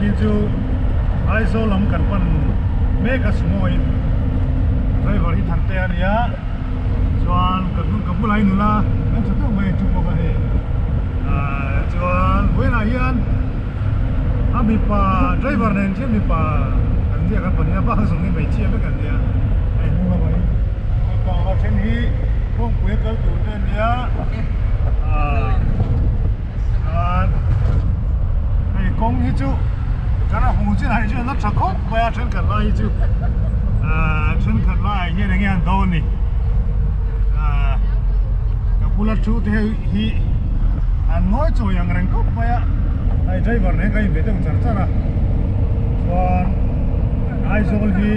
hi chu ai so lam kan pan me ka smoi driver hi than te ania chuan ka bulai nu la an chu to mai chu ko ka he chuan we na hian ami pa driver nen che mi pa kan dia kan pan pa ka song ni mai chia ka kan dia ai mu ma mai pa ha chen hi kong pui kal tu te nia ai kong hi chu kana hu chin hai chu na thak khop ba chen kan lai chu chen kan lai ye reng yan do ni ka pula chu te hi an ngoi chu yang reng khop ba ya ai driver ne kai be tong char chara wan ai zol hi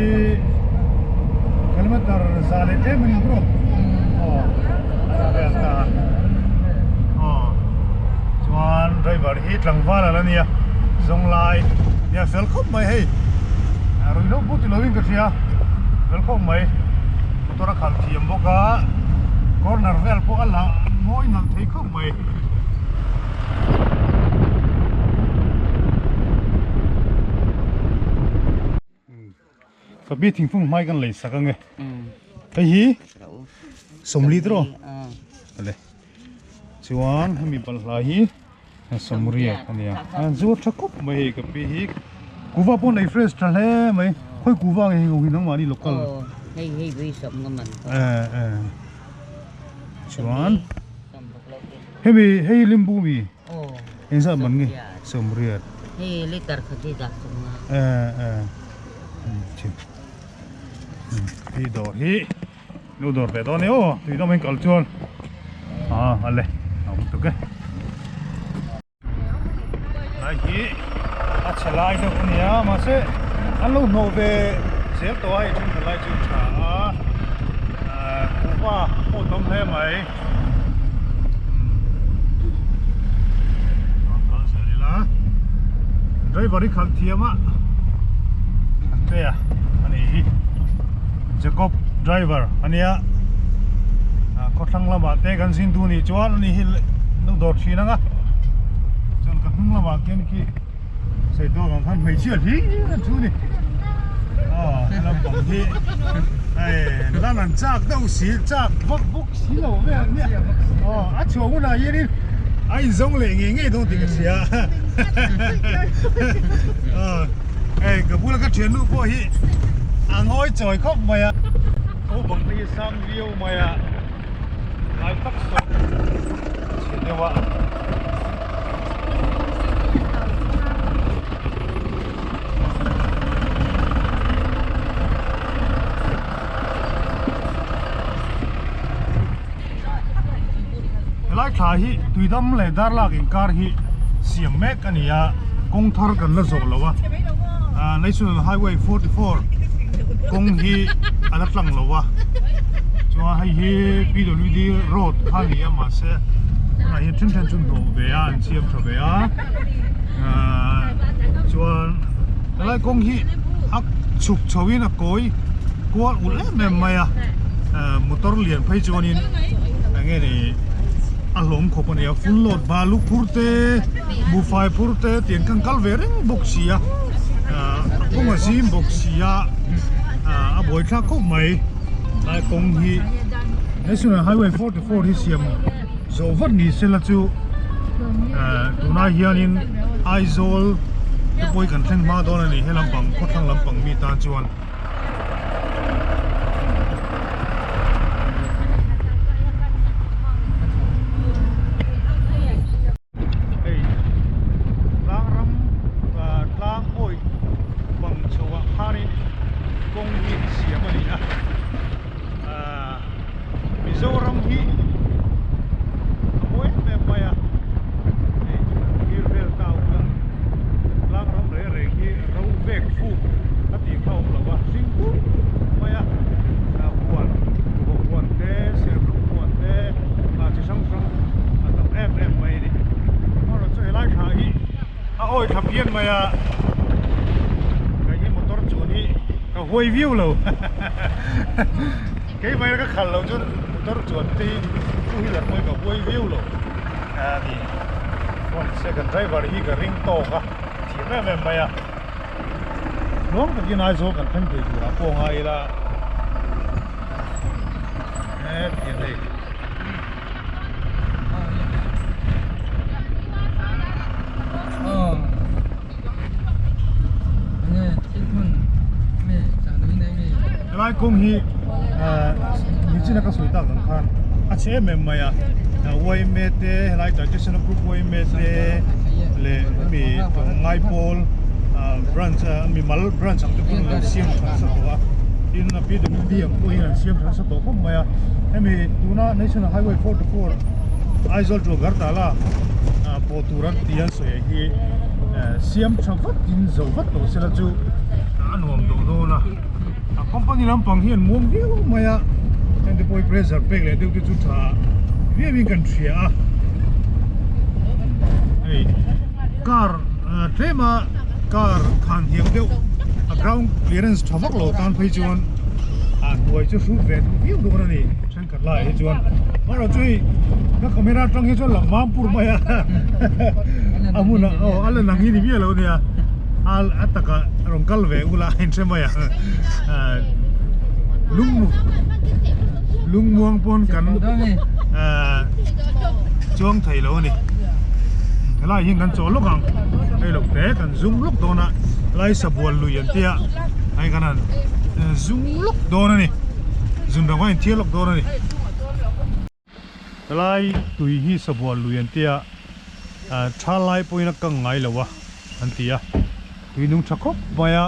kilometer sale te min bro chuan driver hi tlangwa la nia zong lai nia fel khop mai hei roi no puti lovin ka thia fel khop mai motora khal thiam boka corner vel po ala moi nal thei khop mai kabi thingfung mai kan lei sakange hei hi somli tro ale chuan hemi balhla hi somria ania an zu thakop mai ka pi hi kuwa pon nei fresh thale mai khoi kuwa nge hi nang mani local hei vi som ngaman chuan hei limbu mi ensa man nge somria hei liter khati dak sunga chin hi dor hi nu dor be do ne o tui do men kal chuan ale au tu ke ai hi a chalai do nia ma se alo no ve sel to ai chung lai chu cha ku wa po dom he mai kal se la driver ri khal thiama te ya ani hi Jacob driver ania ko thlang lama te kan sin du ni chuan ni hi no dor thina nga chon ka hung lama ken ki sei do kan phan mei chia thi chu ni lam pang hi ai la nan chak dau si chak vak buk si lo ve ni a chong na ye ni ai zong le nge nge do ti ka sia ai ka bula ka thian lu po hi ang hoi choi khop maya ô bằng đi sang view maya ai tắc sọ chuyện như vậy lại thà hi tùy tâm lệ dar la cái car hi xiêm mét anh ya công thar cần là rồi là wa National Highway 44 công hi anh đã lăng lâu à, cho hay hi PWD road khai hi mà sẽ là hiện trên chân đồ về anh xem cho về cho lại công hi ác chụp cho in là coi qua ule mềm mày motor liền phải cho nên nghe này anh lom khop này full load balu purte bufai purte tiền căng cal về đấy boxia công mà gì boxia bồi khác có mấy lại công hi National Highway 44 hi xiêm dầu vắt nghỉ xe là chú tụi na hiền in Aizol cái bồi cần thang ma đó này hay làm bằng có thang làm bằng mi ta chuan ôi thập yên mày cái gì motor chuột đi cái hôi view lâu cái mày cái khăn lâu chứ motor chuột thì tôi là mới cái hôi view lâu thì con second driver hi cái ring to cả thì mẹ mày à đúng cái này số cần thêm thì là cô ngay là tiền này lại công hi như thế nào cái suy tạo gần khan chế mẹ mày à quay mẹ thế lại tại cái sân group quay mẹ thế lệ bị ngay pol branch mi mal branch ang tukun la siam thang sa to in na pi de diam ko in siam thang sa to ko maya emi tuna national highway 44 aizol to gar dala po turan tian so hi siam thang vat in zo vat to sela chu anom do do na company lam pang hian mum viu maya and the boy pressure peg le de chu tha vi vi kan thia ei car tema car khan hiam deuh ground clearance thavak lo tan phei chuan nuai chu shoot ve viu do ni chen kat lai he chuan maro chui ka camera tang he chuan lamam pur maya amuna ala nangi ni bia lo nia al ataka rongkal ve ula hin semaya lung muang pon kan chuang thei lo ni lai hin kan chaw lokang ei lok te kan zoom lok dona lai sabual lu yan tia ai kanan zoom lok dona ni zoom dong ai tia lok dona ni lai tui hi sabual lu yan tia tha lai poina kang ngai lawa an tia tui nung thakop maya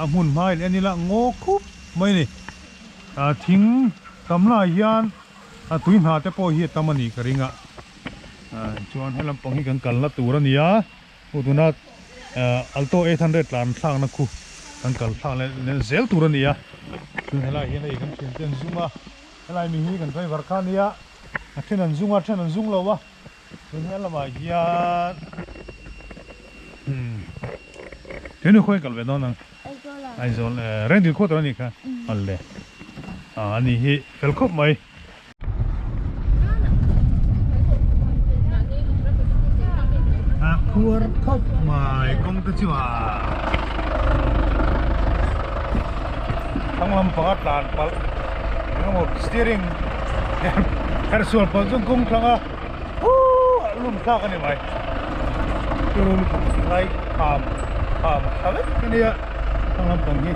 amun mai ani la ngo khup mai ni thing tamla hian tui na te po hi tamani karinga chuan helam pang hi kan kalna tur ania uduna alto 800 lan thlang na khu kan kal thlang le zel tur ania chu hela hi nei kan chen ten zunga helai mi hi kan driver kha nia thenan zung lowa chu hela ma hian tenu khoi kal ve don nang ai zon rendi kho to ni kha alle ani hi felkhop mai Kuar khop mai công tư chua thang lam pagat lan pal ngam steering hersual pal jong kong thanga lum kha ka ni mai lum lai kham khale ni ya thang lam pang hi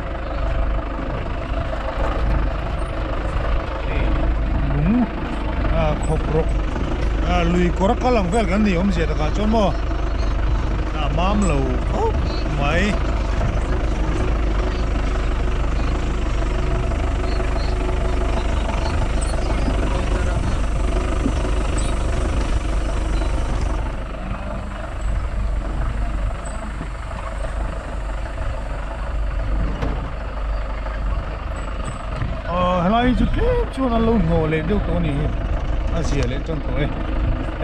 lum khop rok lui korak kalang vel kan ni om se ta ka chon mo mám lầu mấy lại chút cái chuan ăn lâu ngồi lên đâu tôi nè xỉa lên trong tôi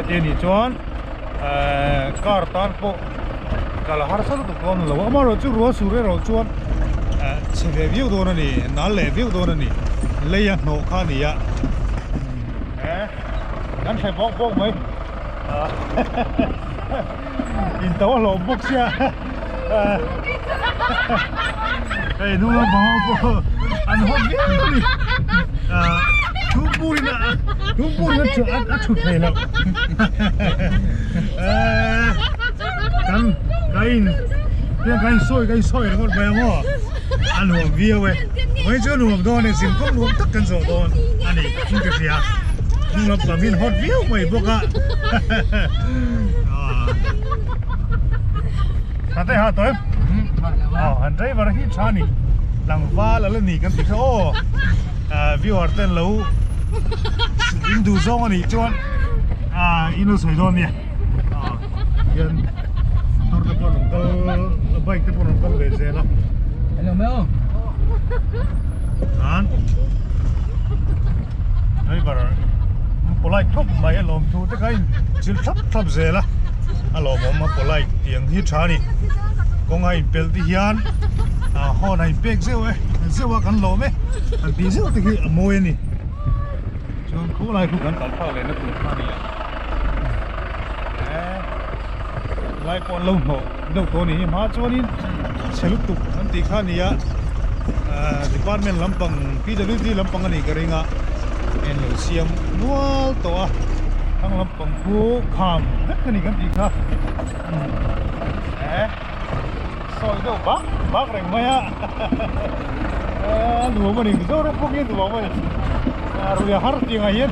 cái này chuan car tan po kalau harus ada tu kon lo, amar roju ruas sure rojuan, review dona ni, nal review dona ni, leyak no khan ni ya, kan saya bok mai, intawa lo bok sia, dua bawa anhok ni, tumpul na tu thei la, kan kain soi nó còn bé mà ăn uống bia vậy mấy chỗ uống đó này xin không uống tất cả số đó anh ấy không được gì à nhưng mà làm viên hot view mày bốc à thế hả tôi anh thấy vào hít chani lăng va là lên nỉ cái gì ô view ở trên lâu in du zong anh ấy chọn inu soi đó nè yên tôi có một cái bike tôi có một cái về xe lắm anh làm đâu anh đây bảo polite thấp mày làm thu thế cái chỉ thấp xe là alo mà polite tiếng hít cha đi con ai bel đi hiền họ này beg rêu ấy rêu vào cắn lỗ mấy anh tí rêu thì cái môi này cho không lại cũng cắn cắn phao lên nó cũng pha đi ไล่ปอนลงหัวดอกตัวนี้มาจวนนี้เชลุตุกอันตีข้านี้อะดีพาร์ตเมนต์ลำปังพี่จะรู้ที่ลำปังอันนี้ก็เริงอ่ะเอ็นเสียมนัวตัวทั้งลำปังผู้ขามนั่นก็นี่กันตีข้าซอยเดียวบักแรงไหมอ่ะดูมันนี่ดูแล้วพวกนี้ดูมันรู้ยังหาร์ที่ไงยัน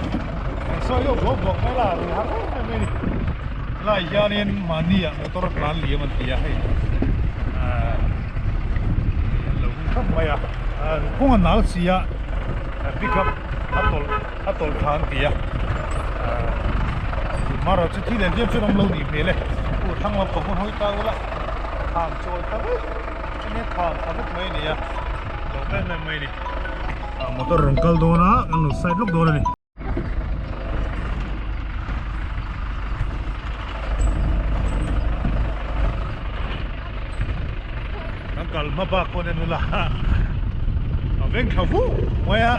ซอยเดียวบอกไม่ละรู้ยังหาร์ไม่นี่lah jalan mania motor pelan dia mati ya hei lalu kan maya kung anal sia pick up atol khan dia mara cuti le dia curam lo ni pele thang la pokon hoi ta ula thang choi ta ini thang thang mai ni ya lo ben mai ni motor rongkal dona anu side look dona ni kalma ba ko ne nula aven khavu moya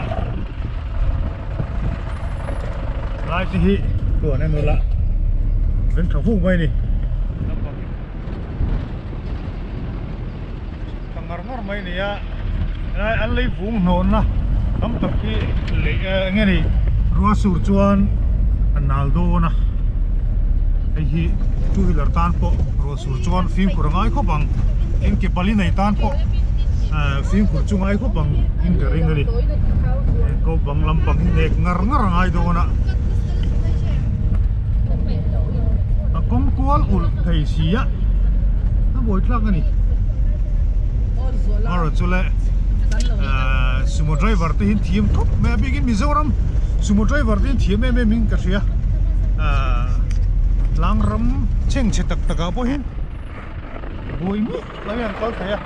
lai si hi ko ne nula ven khavu mai ni kangar mai ni ya ai an lei vung non na am tak ki le nge ni ruwa sur chuan analdo na ai hi two wheeler tan po ruwa sur chuan film kurangai ko bang in ke pali nei tan po film kur chungai ko bang in ke ring ni ko bang lampang nek ngar ngai do na a kong kual ul thei sia na boi thlak ani aro chule sumo driver te hin thiam thop me begin mizoram sumo driver te hin thiam me ming ka thia langram cheng che tak taka po hin bui mi lai yang kau saya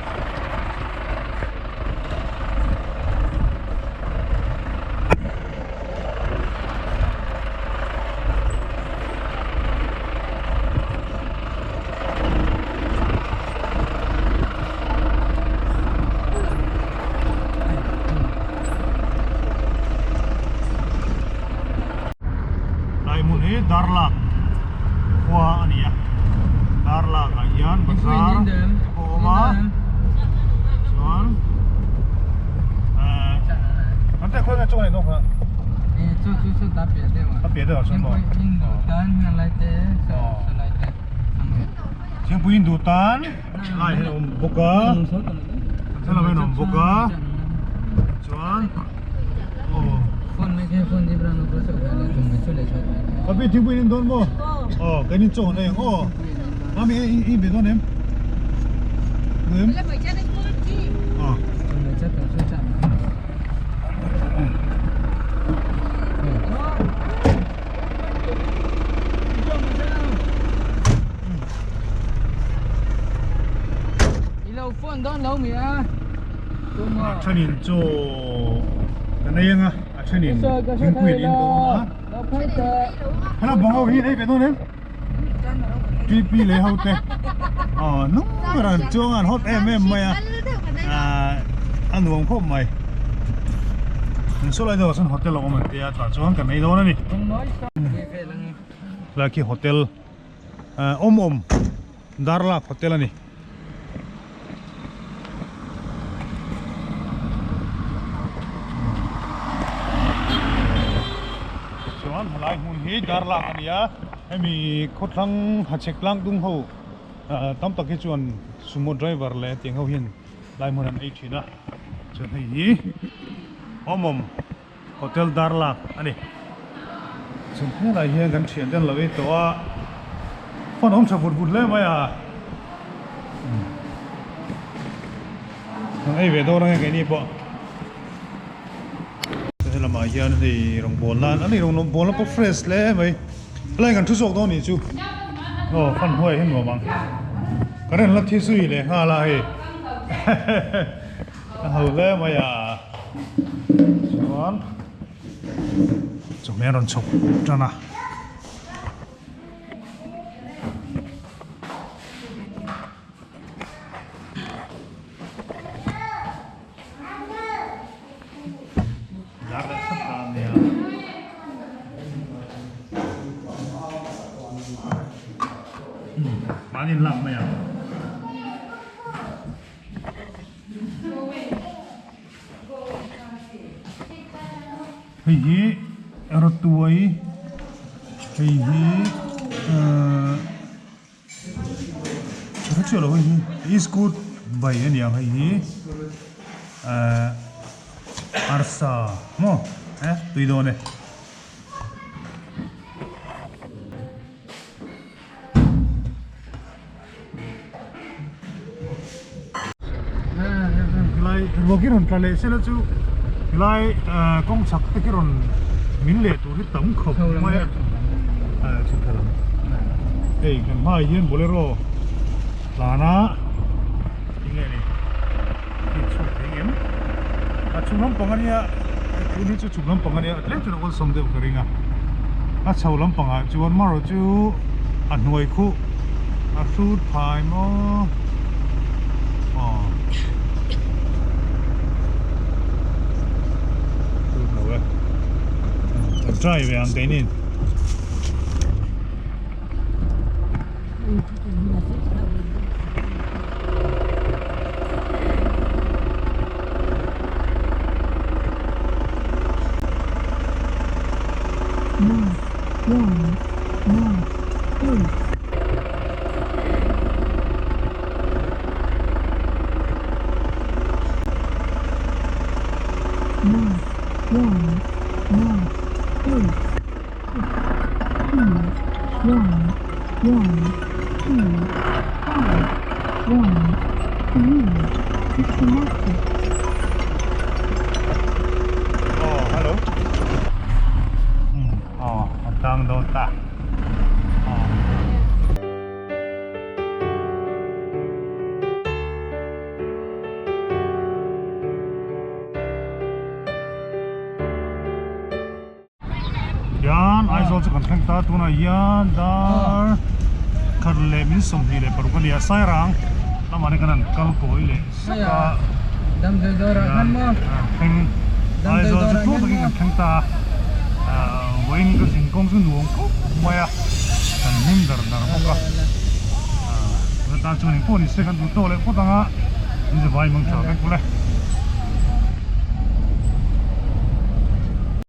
lai mun he darla wa ania darla kayan besar Oma John nanti kau nak cuci tu apa? cuci tapi ada mah. Tapi ada semua. Indutan yang lain deh, selain deh. Yang punya indutan, lain om buka. Saya lain om buka. John. Oh. Phone macam phone di berang aku rasa ada tu macam lecet. Tapi yang punya indutan mo? Oh, kau ni cuci ni. Oh, kami ini betul ni. Mem? Oh. Lecet tu susah. Ilau phone don lau mi ah. Chanin cho cái này nga, chanin chính quyền Indo á. Hana bangaw hi đây betul ni. TP le hau te. Nung ran chongan hot mai anu ko mai. So lai do san hotel lo man tia ta chong kan nei do na ni. Laki hotel om Darla hotel ani. Chuan halai hun hi Darla ania emi khotlang hachek lang dung ho tam tak hi chuan sumo driver le tiang ho hin lai mun an ei thina chuan hei om hotel Darla ani chuan he lai hian kan thian den lawi to a phone om chavut but le mai a ei ve do na nge ni po thế là mà hiện thì rồng bồn lan anh ấy rồng bồn nó có fresh lẽ mấy lại gần thu sọc đó nhỉ chú phân huệ hết mà bằng cái này là thiết suy này ha là gì hầu lẽ mà choán cho mẹ nó chụp cho nào in lang maya hi ratuai hi chalo hi is good bai ani yang hi arsa mo tuido ne lai roki ron kale sela chu lai kong chak te ki ron min le tu ri tam khop ma chu khala ei kan ma yen bolero lana inge ni ki chu thengem a chulam pangania tu ni chu chulam pangania le chu no som de kharinga a chaulam panga chuan maro chu a hnuai khu a food phai mo drive yang tenin hello tang do ta yan ai zo chu kan thang ta tu na yan dar kharle min som hi le paru kan ya sai rang lamane kanan kal koi le saka dam de dora kan mo thang ai zo chu tu kan thang ta wain ka sin kong su nuong ko maya kan nim dar dar mo ka ta chu ni ko ni se kan tu to le ko ta nga ni je vai mang cha ka ko le